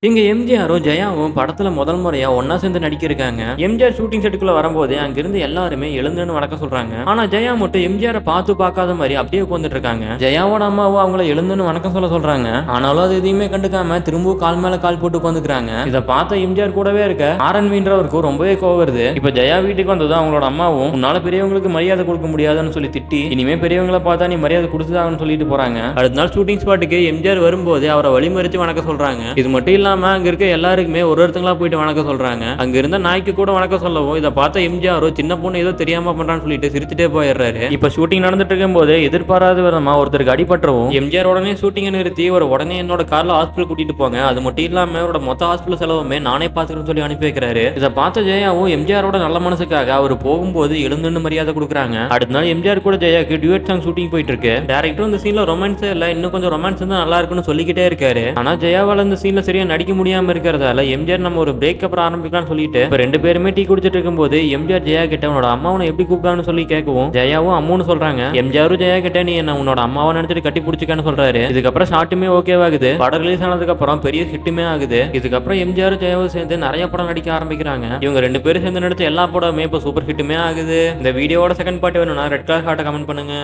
இங்க எம்ஜிஆரும் ஜெயாவும் படத்துல முதல் முறையா ஒன்னா சேர்ந்து நடிக்கிருக்காங்க. எம்ஜிஆர் ஷூட்டிங் செட்டுக்குள்ள வரும்போது அங்கிருந்து எல்லாருமே எழுந்துன்னு வணக்கம் சொல்றாங்க. ஆனா ஜெயா மட்டும் எம்ஜிஆரை பார்த்து பார்க்காத மாதிரி அப்படியே உட்காந்துட்டு இருக்காங்க. ஜெயாவோட அம்மாவும் அவங்கள எழுந்துன்னு வணக்கம் சொல்றாங்க. ஆனாலும் அது எதையுமே கண்டுக்காம திரும்பவும் கால் மேல கால் போட்டு உட்காந்துக்கிறாங்க. இதை பார்த்த எம்ஜிஆர் கூடவே இருக்க ஆர்என்வின்றவருக்கும் ரொம்பவே கோவம் வருது. இப்ப ஜெயா வீட்டுக்கு வந்ததும் அவங்களோட அம்மாவும் உன்னால பெரியவங்களுக்கு மரியாதை கொடுக்க முடியாதுன்னு சொல்லி திட்டி இனிமே பெரியவங்களை பார்த்தா நீ மரியாதை கொடுத்துதான்னு சொல்லிட்டு போறாங்க. அடுத்த நாள் ஷூட்டிங் ஸ்பாட்டுக்கு எம்ஜிஆர் வரும்போது அவரை வழிமறிச்சு வணக்கம் சொல்றாங்க. இது மட்டும் அங்க இருக்க எல்லாருக்குமே ஒருத்தங்களா போயிட்டு வணக்கம் சொல்றாங்க. அங்க இருந்த நாய்க்கு கூட வணக்கம் சொல்லவும் இதை பார்த்த எம்ஜிஆரும் சின்ன பொண்ணு ஏதோ தெரியாம பண்றான்னு சொல்லிட்டு சிரிச்சுட்டே போயிடுறாரு. இப்ப ஷூட்டிங் நடந்துட்டு இருக்கும் போது எதிர்பாராத விதமா ஒருத்தருக்கு அடிபட்டுறவும் எம்ஜிஆர் உடனே ஷூட்டிங் நிறுத்தி ஒரு உடனே என்னோட கார்ல ஹாஸ்பிட்டல் கூட்டிட்டு போங்க, அது மட்டும் இல்லாம அவரோட மொத்த ஹாஸ்பிட்டல் செலவுமே நானே பாத்துக்கிறேன்னு சொல்லி அனுப்பி வைக்கிறாரு. இதை பார்த்த ஜெயாவும் எம்ஜிஆரோட நல்ல மனசுக்காக அவர் போகும்போது எழுந்துன்னு மரியாதை கொடுக்குறாங்க. அடுத்த நாள் எம்ஜிஆர் கூட ஜெயாக்கு டியூட் சாங் ஷூட்டிங் போயிட்டு இருக்கு. டேரக்டர் இந்த சீன்ல ரொமான்ஸே இல்ல, இன்னும் கொஞ்சம் ரொமான்ஸ் தான் நல்லா இருக்குன்னு சொல்லிக்கிட்டே இருக்காரு. ஆனா ஜெயாவால இந்த சீன்ல சரியா நடிக்க முடியாம இருக்கிறதால எம்ஜிஆர் நம்ம ஒரு பிரேக் அப்புறம் ஆரம்பிக்கலாம்னு சொல்லிட்டு இப்ப ரெண்டு பேருமே டீ குடிச்சிட்டு இருக்கும்போது எம்ஜிஆர் ஜெயா கிட்ட உன்னோட அம்மாவனை எப்படி கூப்பிடான்னு சொல்லி கேட்கவும் ஜெயாவும் அம்முன்னு சொல்றாங்க. எம்ஜிஆரும் ஜெயா கிட்ட நீ என்ன உன்னோட அம்மாவை நினைச்சிட்டு கட்டி பிடிச்சிக்கான்னு சொல்றாரு. இதுக்கப்புறம் ஷாட்டுமே ஓகேவாகுது. படம் ரிலீஸ் ஆனதுக்கு அப்புறம் பெரிய ஹிட்டுமே ஆகுது. இதுக்கப்புறம் எம்ஜிஆர் ஜெயாவும் சேர்ந்து நிறைய படம் நடிக்க ஆரம்பிக்கிறாங்க. இவங்க ரெண்டு பேரும் சேர்ந்து நடிச்ச எல்லா படமுமே இப்ப சூப்பர் ஹிட்டுமே ஆகுது. இந்த வீடியோட செகண்ட் பார்ட் வேணும்னா ரெட் கலர் ஹார்ட்டை கமெண்ட் பண்ணுங்க.